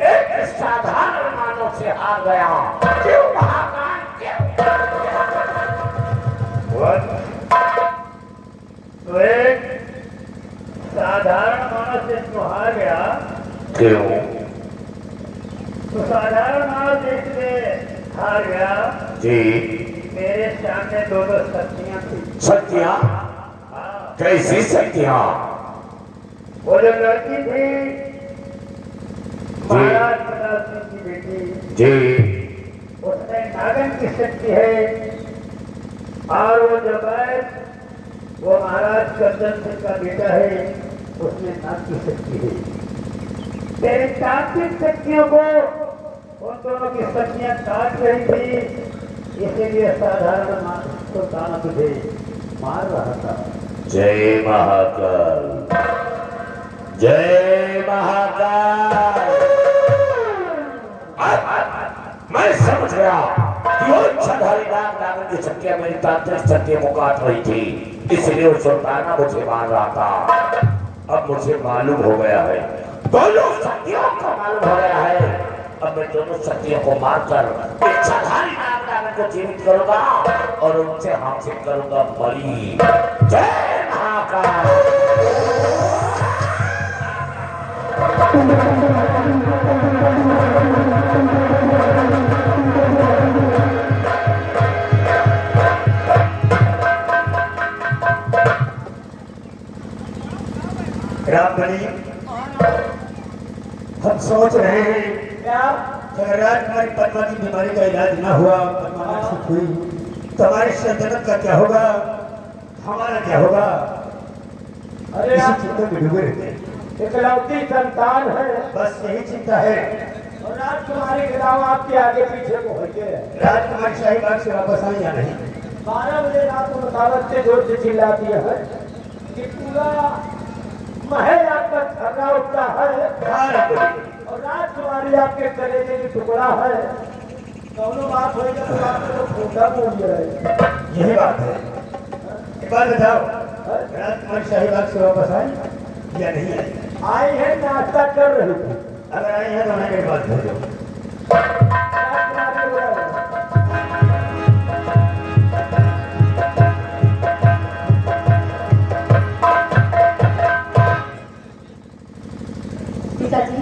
एक साधारण मानव से हार गया। क्यों महाकाल, क्यों? तो एक साधारण मानव से तो हार गया। क्यों? तो साधारण मानव से इसलिए हार गया जी। मेरे सामने दो शक्तियां थी। शक्तियां? कैसी शक्तियां? वो जो लड़की थी महाराज प्रताप सिंह की बेटी जी। उसमें नागन की शक्ति है और वो जो है वो महाराज करदन सिंह का बेटा है उसमें नाग की शक्ति है। तेरी तात्विक शक्तियों को उन दोनों की शक्तियां काट रही थी, इसीलिए साधारण मानव को दाना तुझे मार रहा था। जय महाकाल, जय महाकाल। मैं समझ गया कि वो इच्छाधारी नाग नागन की शक्तियां मेरी तांत्रिक शक्तियों को काट रही थी, इसलिए वो सुल्ताना मुझे मार रहा था। अब मुझे मालूम हो गया है, दोनों शक्तियों को मालूम हो गया है। अब मैं दोनों शक्तियों को मारकर इच्छाधारी नाग नागन को जीवित करूंगा और उनसे हासिल करूंगा बलि। जय महाकाल। रामबली, हम सोच रहे हैं क्या अगर राजकुमारी पद्मा की बीमारी का इलाज न हुआ, पद्मा न ठीक हुई तो हमारी सल्तनत का क्या होगा, हमारा क्या होगा? अरे इसी चिंता में डूबे रहते हैं। इकलौती संतान है, बस यही चिंता है। और राजकुमारी के दाव आपके आगे पीछे को होते हैं। राजकुमारी शाहीबाग से वापस आई या नहीं? 12 बजे रात को मसावत से जोर से चिल्लाती है कि पूरा महल आपका थर्रा उठता है और राजकुमारी आपके कलेजे की टुकड़ा है। दोनों बात होगी तो आपको तो फूटा बोल जाए। यही बात है। एक बात बताओ, राजकुमारी शाहीबाग से वापस आई या नहीं आई? आई है, नाश्ता कर रही थी। अगर आई है तो हमें एक बात भेजो। पिताजी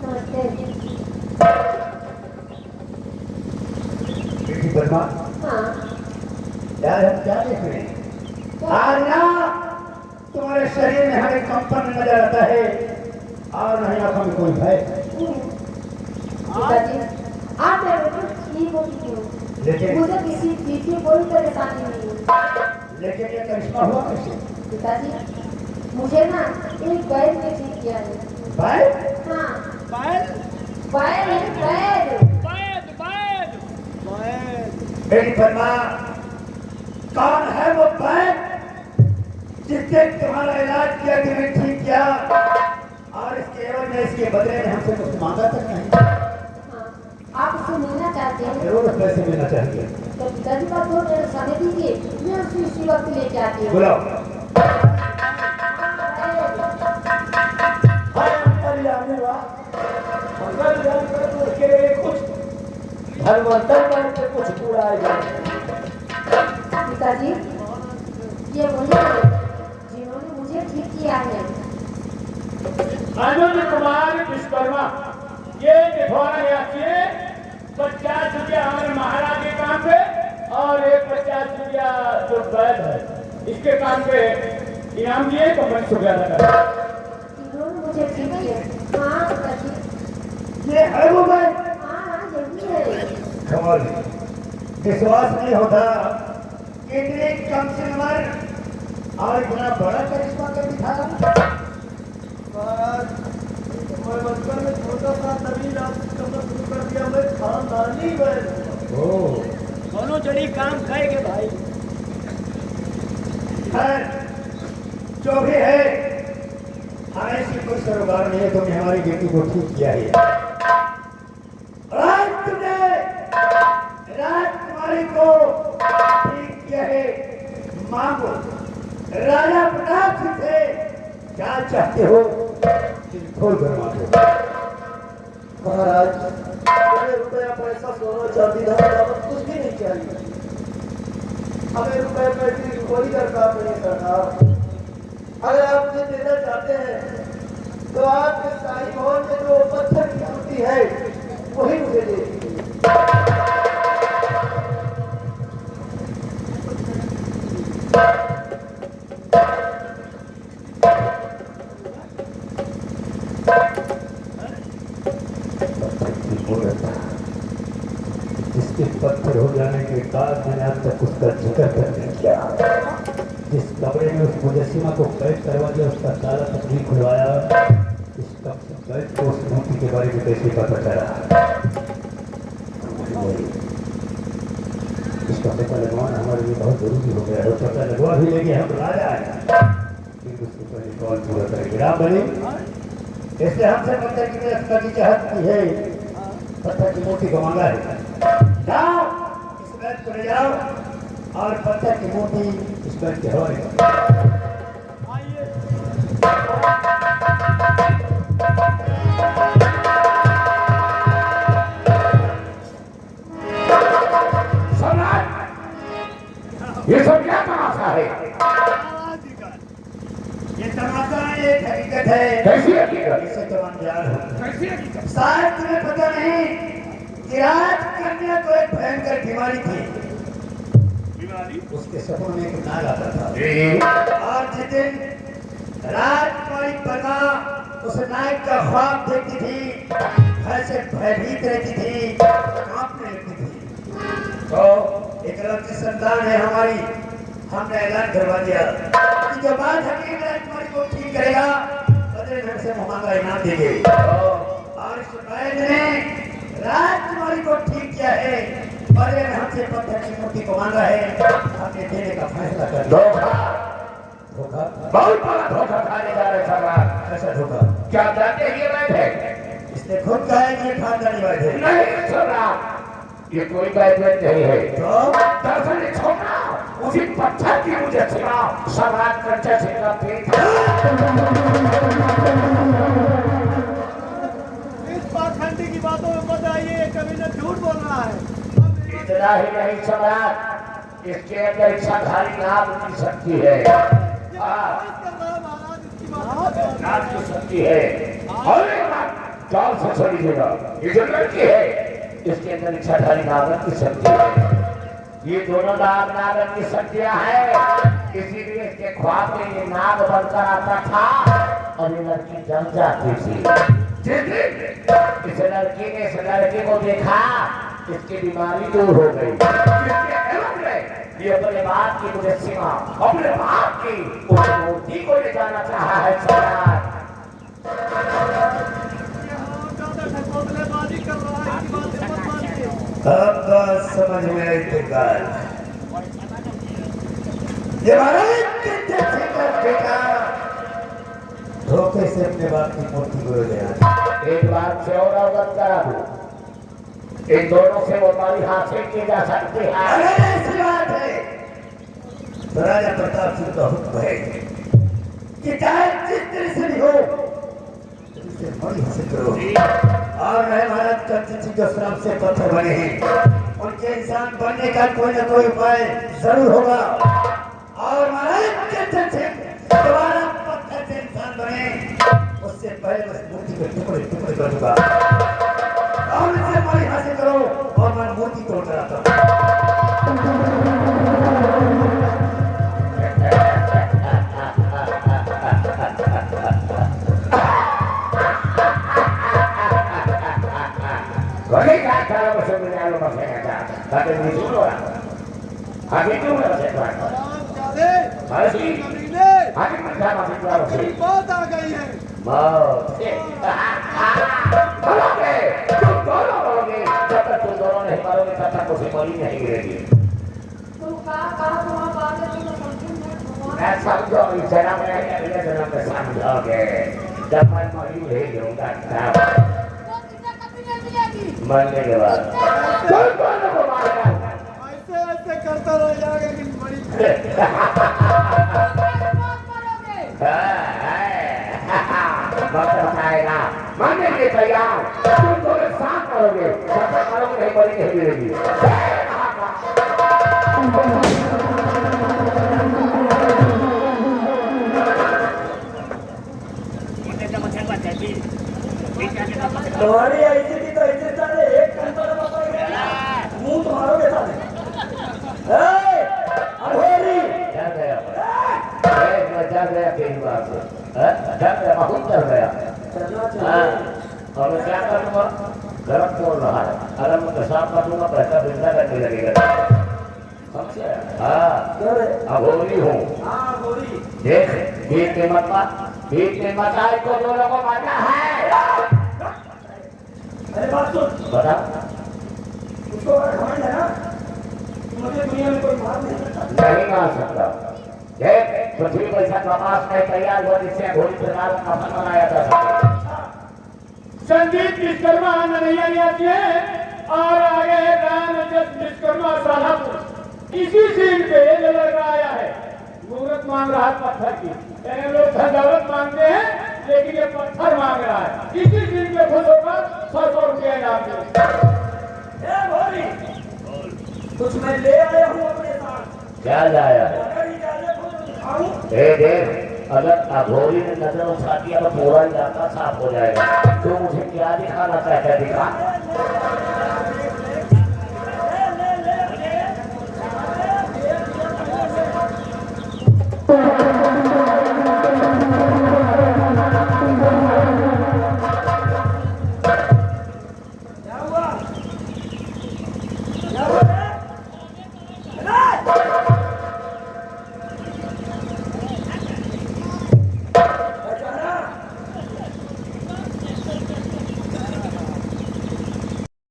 नमस्ते। बेटी पद्मा, हाँ यार हम क्या देख रहे हैं? आज ना तुम्हारे शरीर में हमें कंपन नजर आता है और नहीं आंखों में कोई भय। पिताजी आप मेरे को ठीक होती क्यों? लेकिन मुझे किसी चीज की कोई परेशानी नहीं है। लेकिन ये करिश्मा हुआ कैसे? पिताजी मुझे ना एक बैल ने ठीक किया है। बैल? हाँ बैल? बैल है, बैल। बेटी पद्मा, कौन है वो बैल जिसने तुम्हारा इलाज किया, तुम्हें ठीक किया और इसके एवज में, इसके बदले में हमसे कुछ मांगा तक नहीं? हाँ, आप उससे मिलना चाहते हैं? जरूर पैसे मिलना चाहिए। तो पिताजी का तो मेरे समय दीजिए, मैं उसको इसी वक्त लेके आती हूँ। बुलाओ। कुछ पूरा पिताजी ये वही है जिन्होंने मुझे ठीक किया है। अनुज कुमार विश्वकर्मा, ये निभाना चाहिए 50 रुपया हमारे महाराज के काम पे और एक 50 रुपया जो वैद है इसके काम पे इनाम दिए तो 50 रुपया लगा। इन्होंने मुझे ठीक किया। हाँ पिताजी ये है वो भाई? हाँ यही है। कमाल, विश्वास नहीं होता इतने कम से उम्र और इतना बड़ा करिश्मा कर दिखाया। मैं बचपन में छोटा था तभी करना शुरू कर दिया, मैं खानदानी बैल। दोनों जड़ी काम करेंगे भाई। जो भी है हमें इसकी कोई सरोकार नहीं है। तुमने हमारी बेटी को ठीक किया है। राजकुमारी को ठीक किया है। मांगो राजा प्रताप सिंह से क्या चाहते हो, खोल कर मांगो। महाराज हमें रुपया पैसा सोना चांदी धान कुछ भी नहीं चाहिए। हमें रुपये पैसे की कोई दरकार नहीं सरकार। अगर आप मुझे देना चाहते हैं तो आपके शाही महल में जो पत्थर की मूर्ति है वही मुझे दे दीजिए। जिसके पत्थर हो जाने के बाद मैंने आज तक उसका जिक्र तक नहीं किया। जिस कमरे में उस मुजस्सिमा को कैद करवा दिया उसका ताला तक नहीं खुलवाया। इस कैद को उस मूर्ति के बारे में कैसे पता चला? इसका पता लगवाना हमारे लिए बहुत जरूरी हो गया है। पता लगवा भी लेंगे हम राजा है, फिर उसको पहले कॉल पूरा करेंगे। राम बने इसलिए हमसे पत्थर की मदद करनी चाहती है, पत्थर की मूर्ति को मांगा है। जाओ इस बैठ को ले जाओ और पत्थर की मूर्ति इस बैठ के हवाले करो। ये सब क्या तमाशा है? ये तमाशा एक हकीकत है। कैसी हकीकत? इसे तो अनजान हो। कैसी हकीकत? शायद तुम्हें पता नहीं कि राजकन्या को एक भयंकर बीमारी थी। बीमारी? उसके सपनों में एक नाग आता था और जिस दिन राजकुमारी पद्मा उस नाग का ख्वाब देखती थी, भय से भयभीत रहती थी, कांपने लगती थी। तो एक लड़की संतान है हमारी, हमने ऐलान करवा दिया कि जो बात हकीम राजकुमारी को ठीक करेगा बदले में हमसे मांगा इनाम देंगे। और इस वैद ने राजकुमारी को ठीक किया है, बदले में हमसे पत्थर की मूर्ति को मांगा है। हमने देने का फैसला कर लिया। धोखा बहुत बड़ा धोखा खाने जा रहे सरदार। ऐसा धोखा क्या जानते हैं ये वैध है? इसने खुद कहा है कि ये खानदानी वैद है। नहीं सरदार, ये कोई वैध नहीं है। तो दरअसल ये छोटा उसी पत्थर की मुझे छिड़ा सम्राट कंचा सिंह का पेट। इस पाखंडी की बातों में बताइए, कभी न झूठ बोल रहा है। इतना ही नहीं सम्राट, इसके अंदर इच्छाधारी नाग की शक्ति है। नाग की शक्ति है। और एक बात ख्याल से सुनिएगा, ये जो लड़की है इसके अंदर इच्छाधारी नाग की शक्ति है। ये दोनों नाग नागन की शक्तियां हैं, इसीलिए इसके ख्वाब में ये नाग बनकर आता था और ये लड़की जल जाती थी। जिस दिन इस लड़की ने इस लड़के को देखा, इसकी बीमारी दूर हो गई। इसके एवं में ये अपने बाप की मुजस्सिमा, अपने बाप की उस मूर्ति को ले जाना चाहा है सम्राट। अब बात समझ में आई तुकार। ये बेटा धोखे से अपने बाप की मूर्ति को ले गया। एक बार से और अवगत करा दूं, इन दोनों से वो बड़ी हासिल की जा सकती है। अरे ऐसी बात है तो राजा प्रताप सिंह का हुक्म है कि चाहे जिस तरह से भी हो इसे बड़ी हासिल करो। और रहे महाराज कंचन सिंह जो श्राप से पत्थर बने हैं, उनके इंसान बनने का कोई ना कोई उपाय जरूर होगा। और महाराज कंचन सिंह दोबारा पत्थर से इंसान बने उससे पहले उस मूर्ति के टुकड़े टुकड़े कर दूंगा। और इसे बड़ी हासिल करो और मैं मूर्ति तोड़ कर आता हूँ। Boleh tak kalau masuk ke dalam masa kata? Kata ni semua. Hari itu masih tuan. Masih. Hari mana masih tuan? बात आ गई है। Mau. Boleh. Tuh boleh. Kata tuh dono नहीं मारोगे तब तक उसे मरी नहीं गिरेगी। तो कहा वहाँ बात है तो समझूं मैं भगवान। मैं समझो इस जन्म में नहीं अगले जन्म में समझोगे। जब मैं मरी नहीं होगा तब तो कितना कभी नहीं मिलेगी। मरने के बाद कोई दोनों को मारेगा। ऐसे ऐसे करता रह जाएगा कि बड़ी बात करोगे। वक्त बताएगा मानने के लिए तैयार तुम तो मेरे साथ करोगे करोगे नहीं बड़ी नहीं मिलेगी तुम्हारी ऐसी की तो ऐसे चले एक घंटा मुंह तुम्हारों के साथ अघोरी जा गया जा गया तेरी बात से जा गया बहुत चल गया और मैं क्या करूँगा गलत बोल रहा है अगर मैं पेशाब कर दूंगा पैसा बिल्ला करने लगेगा हाँ अघोरी हूँ देख बीच में मत आए तो दोनों को मारना है अरे बात सुन बता उसको अगर घमंड है ना कि मुझे दुनिया में कोई मार नहीं सकता नहीं मार सकता देख पृथ्वी पर ऐसा प्रकाश नहीं तैयार हुआ जिससे घोड़ी प्रकार का कफन बनाया जा सके संगीत विश्वकर्मा नैया आती है और आगे राम विश्वकर्मा सालापुर इसी सीन पे ये लड़का आया है मुहूर्त मांग रहा है पत्थर की लोग धन दौलत मांगते हैं लेकिन ये पत्थर मांग रहा है इसी सीन पे खुश होकर 100 रुपया इनाम दे ए भोरी कुछ मैं ले आया हूँ अपने साथ क्या लाया है अगर इजाजत हो तो दिखाऊं देख अगर अघोरी ने नजर उठा दिया तो पूरा इलाका साफ हो जाएगा तो मुझे क्या दिखाना चाहता है दिखा